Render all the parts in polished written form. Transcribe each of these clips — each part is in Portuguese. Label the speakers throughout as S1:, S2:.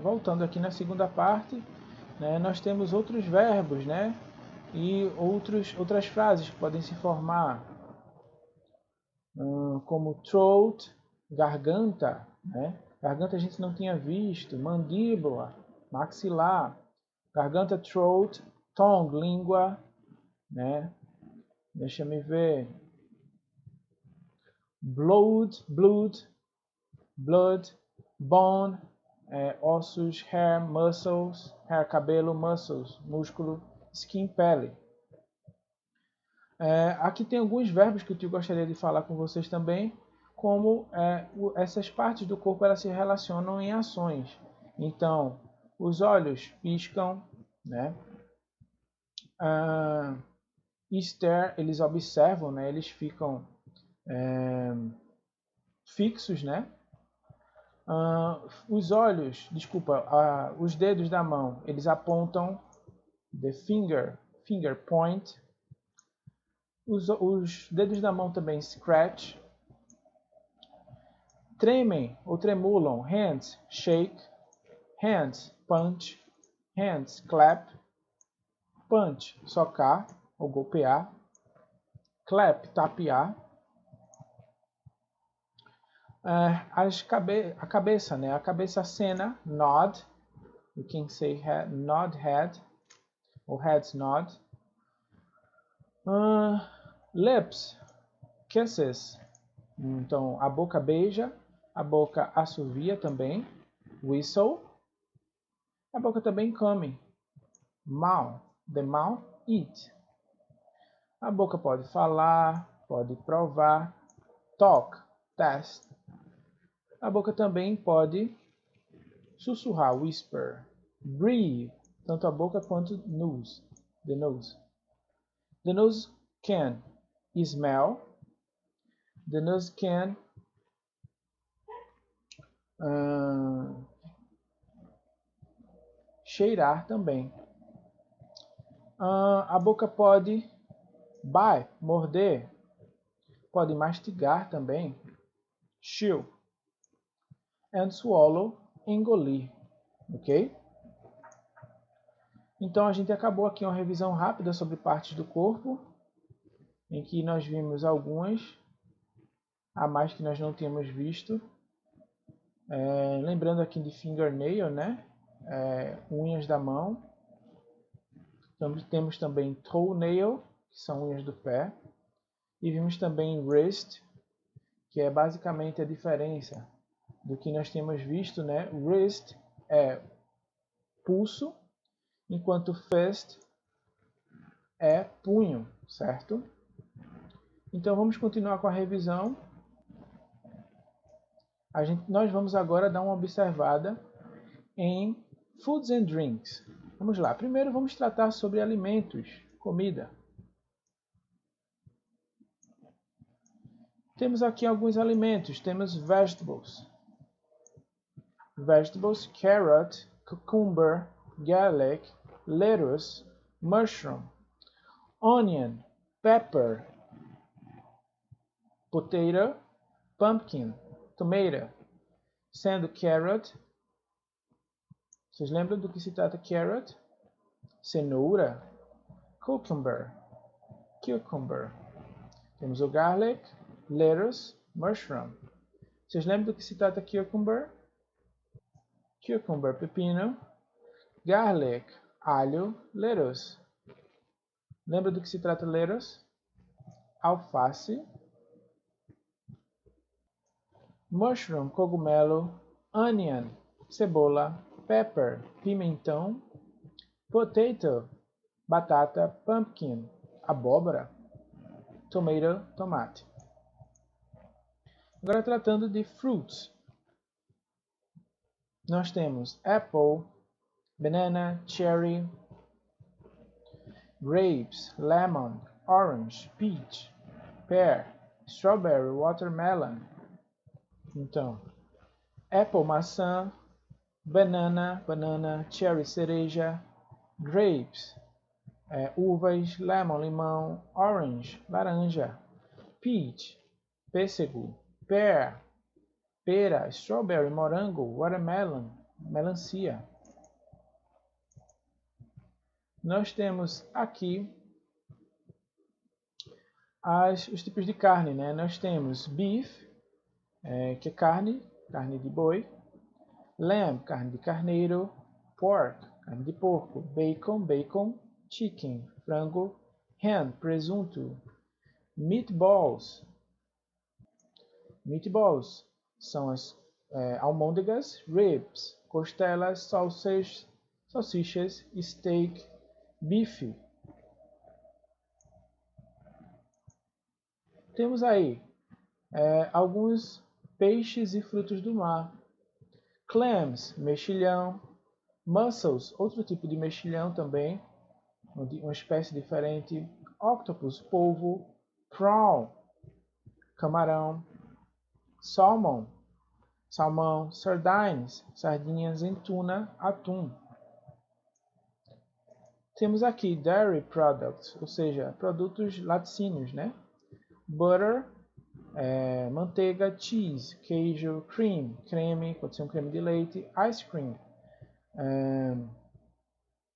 S1: Voltando aqui na segunda parte, né, nós temos outros verbos, né, e outras frases que podem se formar, como throat, garganta, né? Garganta a gente não tinha visto, mandíbula, maxilar, garganta, throat, tongue, língua, né? Deixa me ver. Blood, blood, bone, ossos, hair, cabelo, muscles, músculo, skin, pele. Aqui tem alguns verbos que eu gostaria de falar com vocês também, como essas partes do corpo elas se relacionam em ações. Então, os olhos piscam, né? Stare, eles observam, né? Eles ficam fixos, né? Os olhos, desculpa, os dedos da mão, eles apontam, the finger point. Os dedos da mão também scratch. Tremem ou tremulam, hands shake, hands punch, hands clap, punch socar ou golpear, clap tapear. A cabeça, né? A cabeça acena, nod. You can say head, nod head, ou heads nod. Lips, kisses. Então, a boca beija, a boca assovia também, whistle. A boca também come, mouth, the mouth eat. A boca pode falar, pode provar, talk, test. A boca também pode sussurrar, whisper, breathe, tanto a boca quanto nose, the nose. The nose can smell, the nose can cheirar também. A boca pode bite, morder, pode mastigar também, chew, and swallow, engolir, ok? Então a gente acabou aqui uma revisão rápida sobre partes do corpo, em que nós vimos algumas, a mais que nós não tínhamos visto. Lembrando aqui de fingernail, né? Unhas da mão. Então, temos também toenail, que são unhas do pé. E vimos também wrist, que é basicamente a diferença do que nós temos visto, né? Wrist é pulso, enquanto fist é punho, certo? Então vamos continuar com a revisão. Nós vamos agora dar uma observada em foods and drinks. Vamos lá. Primeiro vamos tratar sobre alimentos, comida. Temos aqui alguns alimentos. Temos vegetables. Vegetables, carrot, cucumber, garlic, lettuce, mushroom, onion, pepper, potato, pumpkin, tomato. Sendo carrot, vocês lembram do que se trata carrot? Cenoura, cucumber. Temos o garlic, lettuce, mushroom. Vocês lembram do que se trata cucumber? Cucumber, pepino. Garlic, alho, lettuce. Lembra do que se trata lettuce? Alface. Mushroom, cogumelo. Onion, cebola. Pepper, pimentão. Potato, batata. Pumpkin, abóbora. Tomato, tomate. Agora tratando de fruits. Nós temos apple, banana, cherry, grapes, lemon, orange, peach, pear, strawberry, watermelon. Então, apple, maçã, banana, cherry, cereja, grapes, uvas, lemon, limão, orange, laranja, peach, pêssego, pear, pera, strawberry, morango, watermelon, melancia. Nós temos aqui os tipos de carne, né? Nós temos beef, que é carne de boi, lamb, carne de carneiro, pork, carne de porco, bacon, chicken, frango, hen, presunto, meatballs são as almôndegas, ribs, costelas, salsichas, steak, bife. Temos aí alguns peixes e frutos do mar. Clams, mexilhão. Mussels, outro tipo de mexilhão também, uma espécie diferente. Octopus, polvo. Prawn, camarão. Salmon, salmão. Sardines, sardinhas em tuna, atum. Temos aqui dairy products, ou seja, produtos laticínios, né? Butter, manteiga, cheese, queijo, cream, creme, pode ser um creme de leite, ice cream,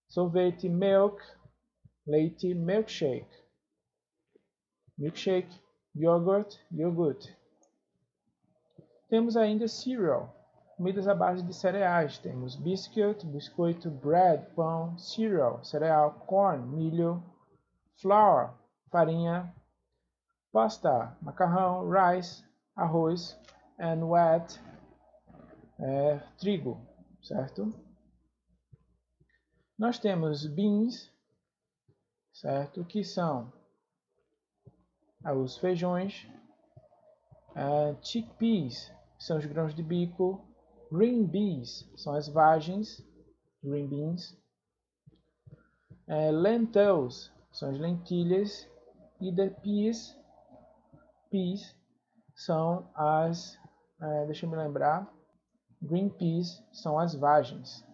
S1: sorvete, milk, leite, milkshake, iogurte. Temos ainda cereal, comidas à base de cereais. Temos biscoito, bread, pão, cereal, corn, milho, flour, farinha, pasta, macarrão, rice, arroz, and wheat, trigo, certo? Nós temos beans, certo? Que são os feijões, chickpeas, que são os grãos de bico, green beans, são as vagens, green beans, lentils, são as lentilhas, e the peas são as, deixa eu me lembrar, green peas são as vagens.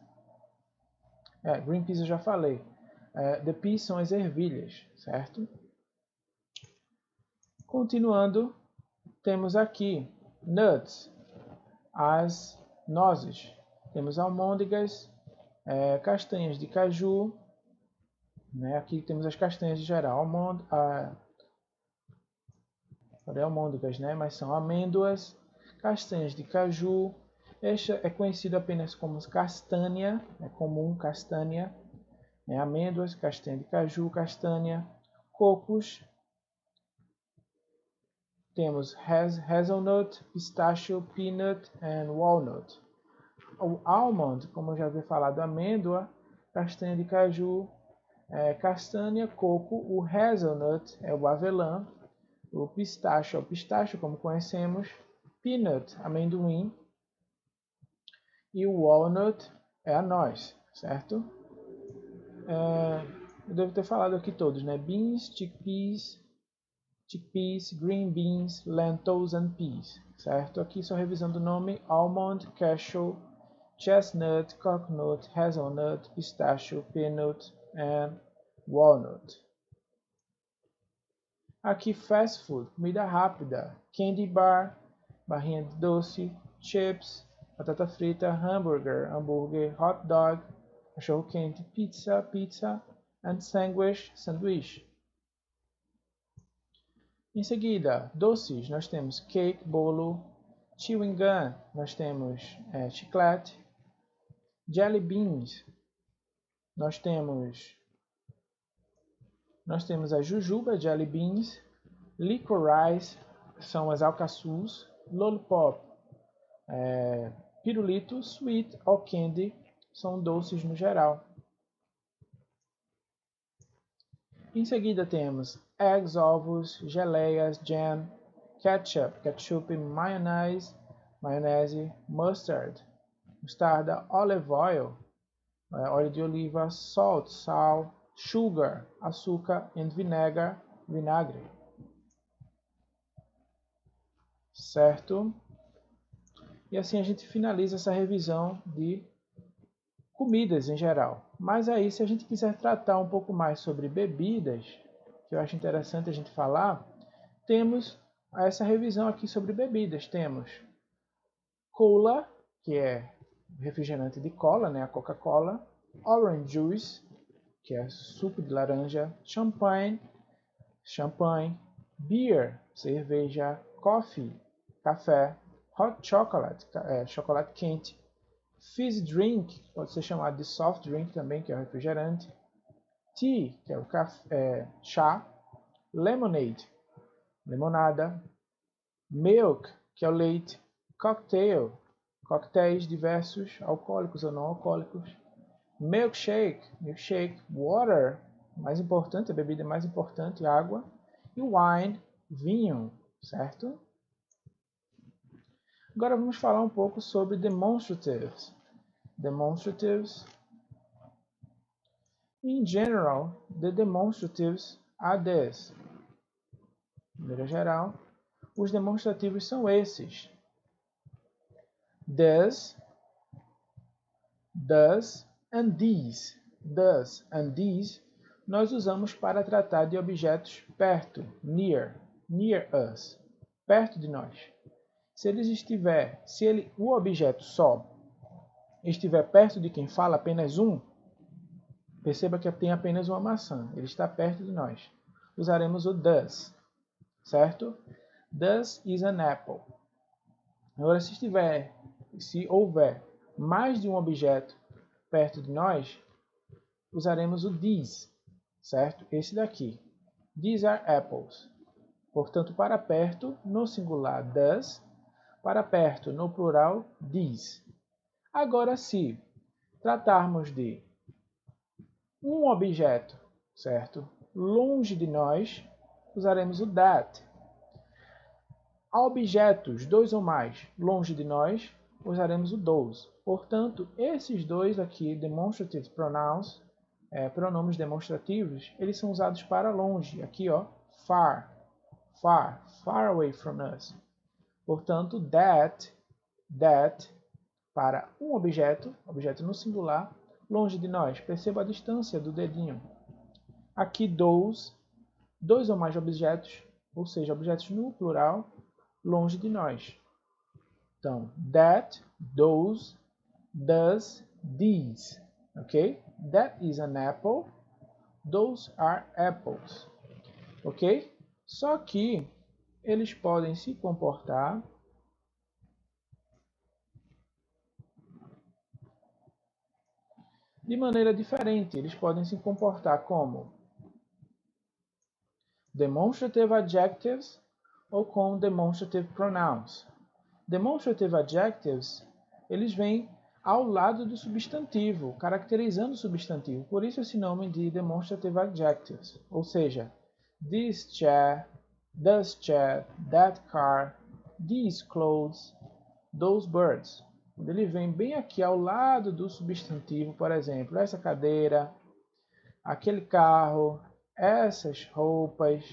S1: Green peas eu já falei. The peas são as ervilhas, certo? Continuando, temos aqui nuts, as nozes. Temos almôndegas, castanhas de caju, né? Aqui temos as castanhas de geral, almôndegas, né? Mas são amêndoas, castanhas de caju. Esta é conhecida apenas como castanha, é comum castanha, né? Amêndoas, castanha de caju, castanha, cocos. Temos hazelnut, pistachio, peanut and walnut. O almond, como eu já havia falado, amêndoa, castanha de caju, castanha, coco. O hazelnut é o avelã. O pistache é o pistache, como conhecemos. Peanut, amendoim. E o walnut é a noz, certo? Eu devo ter falado aqui todos, né? Beans, chickpeas, green beans, lentils and peas, certo? Aqui só revisando o nome: almond, cashew, chestnut, coconut, hazelnut, pistachio, peanut and walnut. Aqui fast food, comida rápida: candy bar, barrinha de doce, chips, batata frita, hambúrguer, hot dog, cachorro quente, pizza and sanduíche. Em seguida, doces, nós temos cake, bolo, chewing gum, nós temos chiclete, jelly beans, nós temos a jujuba, jelly beans, licorice, são as alcaçuz, lollipop, pirulito, sweet ou candy, são doces no geral. Em seguida temos eggs, ovos, geleias, jam, ketchup, maionese, mustard, mostarda, olive oil, óleo de oliva, salt, sal, sugar, açúcar, and vinegar, vinagre. Certo? E assim a gente finaliza essa revisão de comidas em geral. Mas aí, se a gente quiser tratar um pouco mais sobre bebidas, que eu acho interessante a gente falar, temos essa revisão aqui sobre bebidas. Temos cola, que é refrigerante de cola, né, a Coca-Cola. Orange juice, que é suco de laranja. Champagne, champanhe. Beer, cerveja. Coffee, café. Hot chocolate, chocolate quente. Fizzy drink, pode ser chamado de soft drink também, que é o refrigerante. Tea, que é o café, chá. Lemonade, limonada. Milk, que é o leite. Cocktail, coquetéis diversos, alcoólicos ou não alcoólicos. Milkshake, milkshake. Water, mais importante, a bebida mais importante, água. E wine, vinho, certo? Agora vamos falar um pouco sobre demonstratives. Demonstratives. In general, the demonstratives are these. De maneira geral, os demonstrativos são esses. Does, and these. Does and these nós usamos para tratar de objetos perto, near us, perto de nós. Se o objeto só estiver perto de quem fala, apenas um, perceba que tem apenas uma maçã, ele está perto de nós. Usaremos o does, certo? Does is an apple. Agora, se houver mais de um objeto perto de nós, usaremos o these, certo? Esse daqui. These are apples. Portanto, para perto, no singular, does. Para perto, no plural, these. Agora, se tratarmos de um objeto, certo? Longe de nós, usaremos o that. A objetos, dois ou mais, longe de nós, usaremos o those. Portanto, esses dois aqui, demonstrative pronouns, pronomes demonstrativos, eles são usados para longe. Aqui, ó, far, far away from us. Portanto, that, para um objeto no singular, longe de nós. Perceba a distância do dedinho. Aqui, those, dois ou mais objetos, ou seja, objetos no plural, longe de nós. Então, that, those, does, these. Ok? That is an apple. Those are apples. Ok? Só que eles podem se comportar de maneira diferente. Eles podem se comportar como demonstrative adjectives ou com demonstrative pronouns. Demonstrative adjectives, eles vêm ao lado do substantivo, caracterizando o substantivo. Por isso esse nome de demonstrative adjectives. Ou seja, this chair, that car, these clothes, those birds. Ele vem bem aqui ao lado do substantivo, por exemplo, essa cadeira, aquele carro, essas roupas,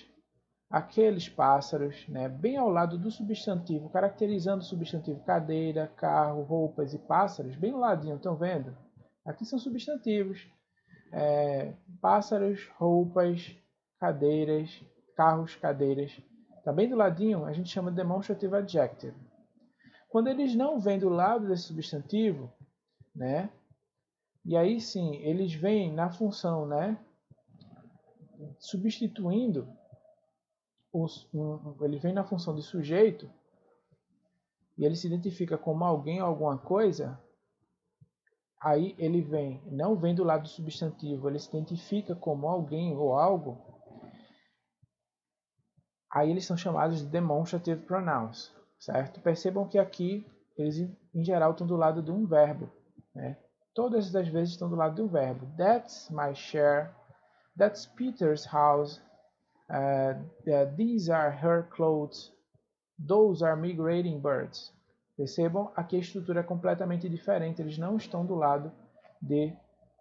S1: aqueles pássaros, né, bem ao lado do substantivo, caracterizando o substantivo cadeira, carro, roupas e pássaros, bem ao ladinho, estão vendo? Aqui são substantivos, pássaros, roupas, cadeiras, carros, cadeiras. Está bem do ladinho, a gente chama de demonstrative adjective. Quando eles não vêm do lado desse substantivo, né, e aí sim, eles vêm na função, né, substituindo, ele vem na função de sujeito, e ele se identifica como alguém ou alguma coisa, aí ele não vem do lado do substantivo, ele se identifica como alguém ou algo, aí eles são chamados de demonstrative pronouns, certo? Percebam que aqui eles em geral estão do lado de um verbo, né? Todas as vezes estão do lado de um verbo. That's my chair, that's Peter's house, these are her clothes, those are migrating birds. Percebam, aqui a estrutura é completamente diferente, eles não estão do lado de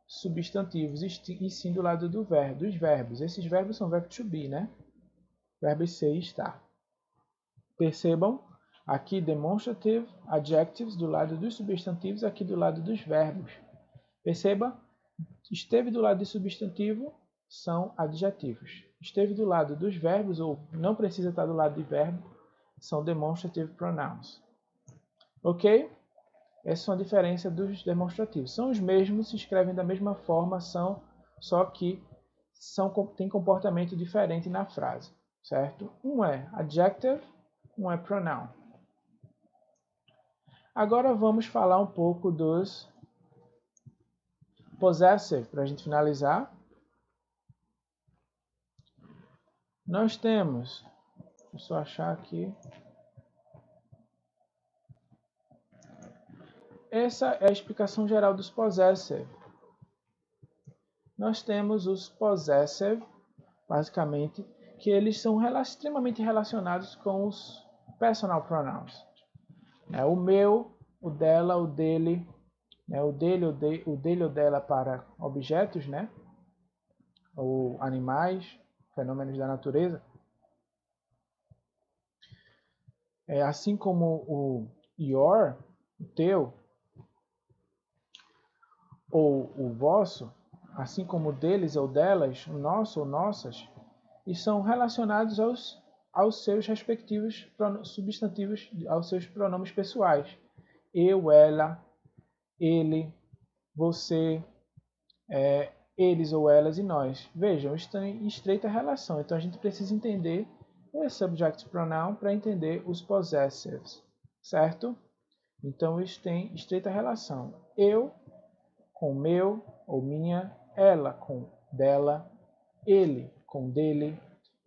S1: substantivos, e sim do lado dos verbos. Esses verbos são verbo to be, né? Verbo ser e estar. Percebam, aqui demonstrative adjectives do lado dos substantivos, aqui do lado dos verbos. Perceba, esteve do lado de substantivo, são adjetivos. Esteve do lado dos verbos, ou não precisa estar do lado de verbo, são demonstrative pronouns. Ok? Essa é uma diferença dos demonstrativos. São os mesmos, se escrevem da mesma forma, só que têm comportamento diferente na frase, certo? Um é adjective, um é pronoun. Agora vamos falar um pouco dos possessive, para a gente finalizar. Nós temos, deixa eu só achar aqui. Essa é a explicação geral dos possessive. Nós temos os possessive, basicamente, que eles são extremamente relacionados com os personal pronouns. O meu, o dela, o dele, o dele, o dele ou dela para objetos, né? Ou animais, fenômenos da natureza. Assim como o your, o teu, ou o vosso, assim como o deles ou delas, o nosso ou nossas, e são relacionados aos seus respectivos substantivos, aos seus pronomes pessoais. Eu, ela, ele, você, eles ou elas e nós. Vejam, estão em estreita relação, então a gente precisa entender o subject pronoun para entender os possessives, certo? Então eles têm estreita relação. Eu com meu ou minha, ela com dela, ele com dele,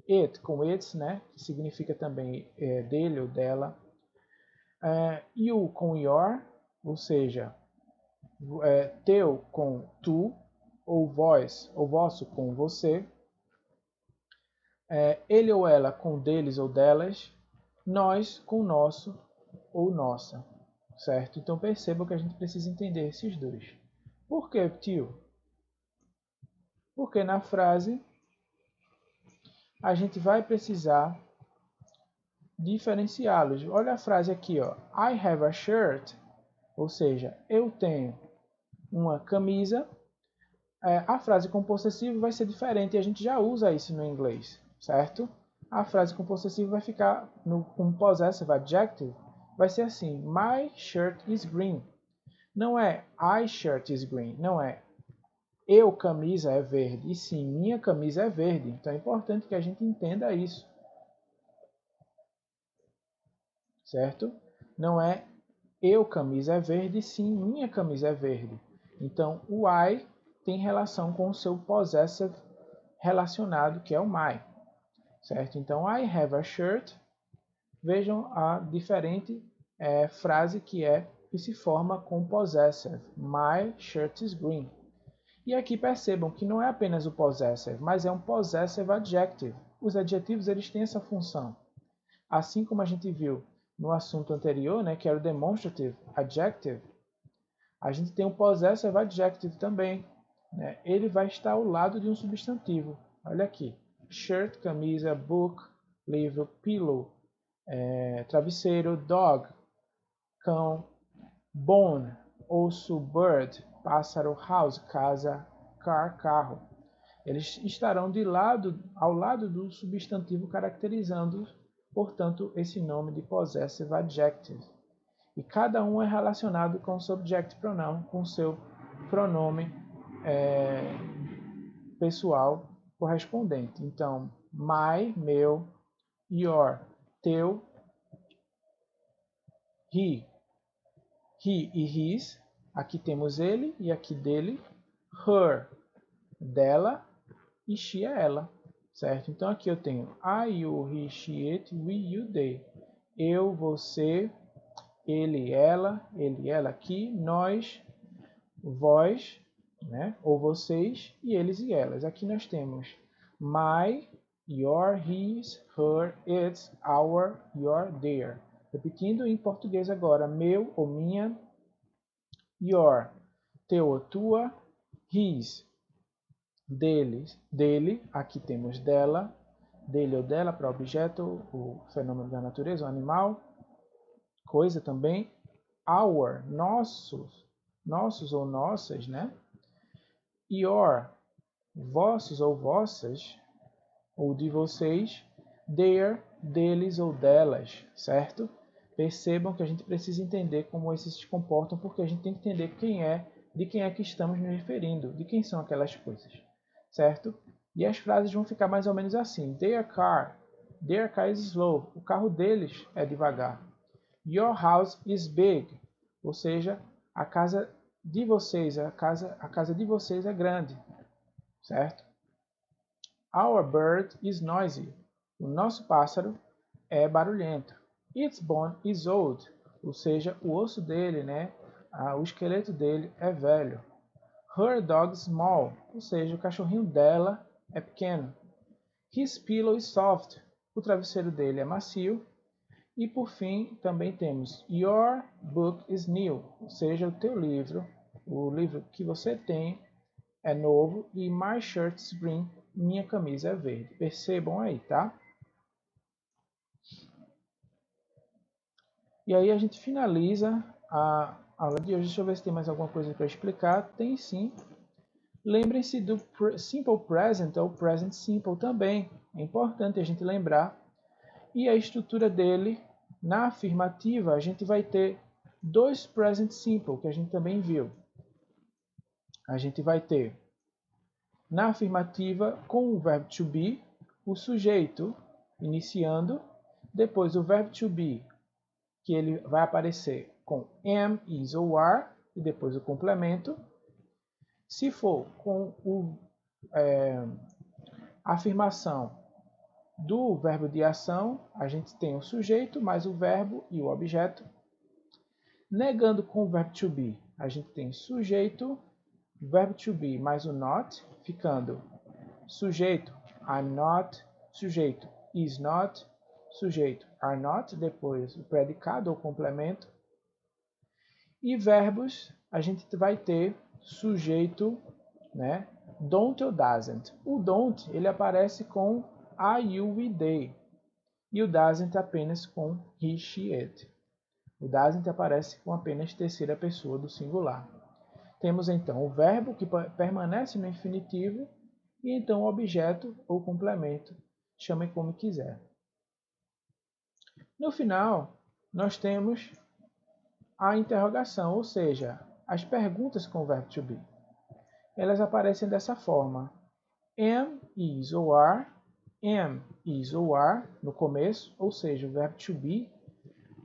S1: it com its, né, que significa também dele ou dela, you com your, ou seja, teu com tu, ou vós ou vosso com você, ele ou ela com deles ou delas, nós com nosso ou nossa, certo? Então percebam que a gente precisa entender esses dois. Por que, tio? Porque na frase a gente vai precisar diferenciá-los. Olha a frase aqui, ó. I have a shirt, ou seja, eu tenho uma camisa. A frase com possessivo vai ser diferente e a gente já usa isso no inglês, certo? A frase com possessivo vai ficar com possessive adjective, vai ser assim: My shirt is green. Não é I shirt is green, não é eu camisa é verde, e sim minha camisa é verde. Então é importante que a gente entenda isso, certo? Não é eu camisa é verde, e sim minha camisa é verde. Então o I tem relação com o seu possessive relacionado, que é o my, certo? Então I have a shirt. Vejam a diferente frase que se forma com possessive. My shirt is green. E aqui percebam que não é apenas o possessive, mas é um possessive adjective. Os adjetivos eles têm essa função. Assim como a gente viu no assunto anterior, né, que era o demonstrative adjective, a gente tem um possessive adjective também. Né? Ele vai estar ao lado de um substantivo. Olha aqui. Shirt, camisa, book, livro, pillow, travesseiro, dog, cão, bone, osso, bird, pássaro, house, casa, car, carro. Eles estarão ao lado do substantivo caracterizando, portanto, esse nome de possessive adjective. E cada um é relacionado com o subject pronoun, com seu pronome pessoal correspondente. Então, my, meu, your, teu, he e his, aqui temos ele e aqui dele, her, dela, e she é ela, certo? Então aqui eu tenho I, you, he, she, it, we, you, they. Eu, você, ele, ela aqui, nós, vós, né? Ou vocês, e eles e elas. Aqui nós temos my, your, his, her, its, our, your, their. Repetindo em português agora, meu ou minha, your, teu ou tua, his, deles, dele, aqui temos dela, dele ou dela para objeto, o fenômeno da natureza, o animal, coisa também, our, nossos ou nossas, né? Your, vossos ou vossas, ou de vocês, their, deles ou delas, certo? Percebam que a gente precisa entender como esses se comportam, porque a gente tem que entender de quem é que estamos nos referindo, de quem são aquelas coisas, certo? E as frases vão ficar mais ou menos assim: their car is slow. O carro deles é devagar. Your house is big. Ou seja, a casa de vocês, a casa de vocês é grande, certo? Our bird is noisy. O nosso pássaro é barulhento. Its bone is old. Ou seja, o osso dele, né? O esqueleto dele é velho. Her dog is small. Ou seja, o cachorrinho dela é pequeno. His pillow is soft. O travesseiro dele é macio. E por fim, também temos Your book is new. Ou seja, o teu livro, o livro que você tem é novo. E my shirt is green. Minha camisa é verde. Percebam aí, tá? E aí a gente finaliza a aula de hoje. Deixa eu ver se tem mais alguma coisa para explicar. Tem sim. Lembrem-se do Simple Present ou Present Simple também. É importante a gente lembrar. E a estrutura dele, na afirmativa, a gente vai ter dois Present Simple, que a gente também viu. A gente vai ter, na afirmativa, com o verbo to be, o sujeito iniciando, depois o verbo to be, que ele vai aparecer com am, is ou are, e depois o complemento. Se for com a afirmação do verbo de ação, a gente tem o sujeito, mais o verbo e o objeto. Negando com o verbo to be, a gente tem sujeito, verbo to be mais o not, ficando sujeito I'm not, sujeito is not, sujeito are not, depois o predicado ou complemento. E verbos, a gente vai ter sujeito, né, don't ou doesn't. O don't, ele aparece com I, you, we, they. E o doesn't apenas com he, she, it. O doesn't aparece com apenas terceira pessoa do singular. Temos então o verbo que permanece no infinitivo e então o objeto ou complemento, chamem como quiser. No final, nós temos a interrogação, ou seja, as perguntas com o verbo to be. Elas aparecem dessa forma: am, is ou are, am, is ou are no começo, ou seja, o verbo to be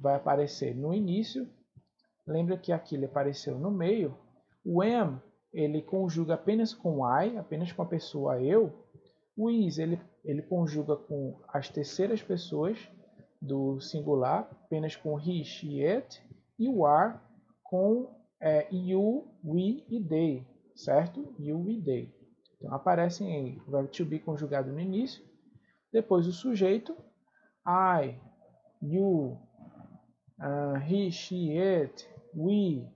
S1: vai aparecer no início. Lembra que aqui ele apareceu no meio. O am, ele conjuga apenas com I, apenas com a pessoa eu. O is, ele conjuga com as terceiras pessoas do singular, apenas com he, she, it. E o are com you, we e they, certo? You, we, they. Então aparecem aí o verbo to be conjugado no início. Depois o sujeito, I, you, he, she, it, we,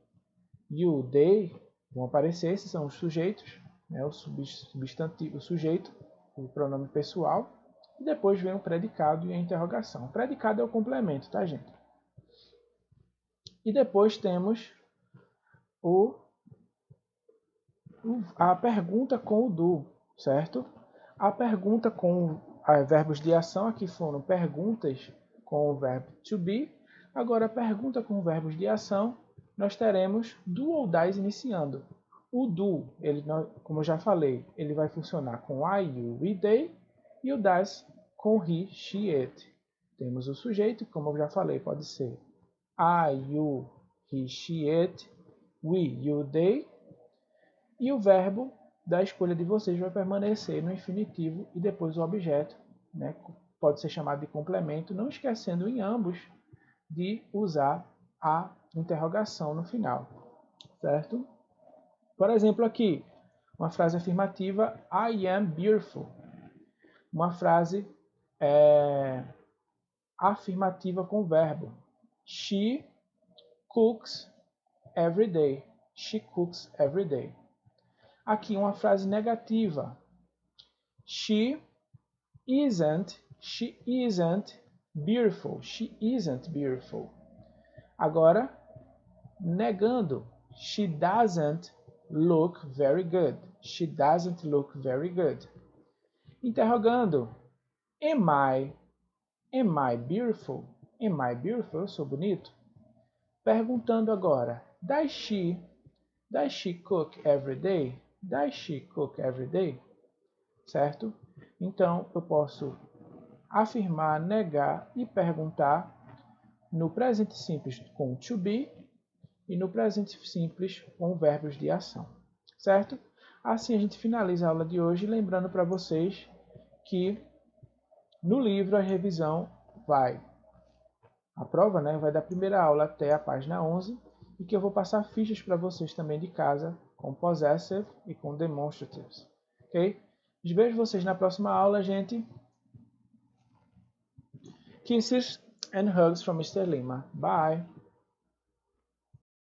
S1: you, they, vão aparecer, esses são os sujeitos, né, o substantivo, o sujeito, o pronome pessoal, e depois vem o predicado e a interrogação. O predicado é o complemento, tá, gente? E depois temos a pergunta com o do, certo? A pergunta com verbos de ação, aqui foram perguntas com o verbo to be. Agora, a pergunta com verbos de ação, nós teremos do ou das iniciando. O do, como eu já falei, ele vai funcionar com I, you, we, they. E o das com he, she, it. Temos o sujeito, como eu já falei, pode ser I, you, he, she, it, we, you, they. E o verbo da escolha de vocês vai permanecer no infinitivo e depois o objeto, né, pode ser chamado de complemento, não esquecendo em ambos de usar a interrogação no final, certo? Por exemplo, aqui, uma frase afirmativa, I am beautiful. Uma frase afirmativa com verbo. She cooks every day. She cooks every day. Aqui uma frase negativa. She isn't beautiful. She isn't beautiful. Agora, negando. She doesn't look very good. She doesn't look very good. Interrogando. Am I beautiful? Am I beautiful? Eu sou bonito? Perguntando agora, does she cook every day? Does she cook every day? Certo? Então, eu posso afirmar, negar e perguntar no presente simples com to be e no presente simples com verbos de ação. Certo? Assim a gente finaliza a aula de hoje, lembrando para vocês que no livro a revisão a prova, né, vai da primeira aula até a página 11 e que eu vou passar fichas para vocês também de casa com possessive e com demonstratives. Ok? Vejo vocês na próxima aula, gente. Kisses and hugs from Mr. Lima. Bye!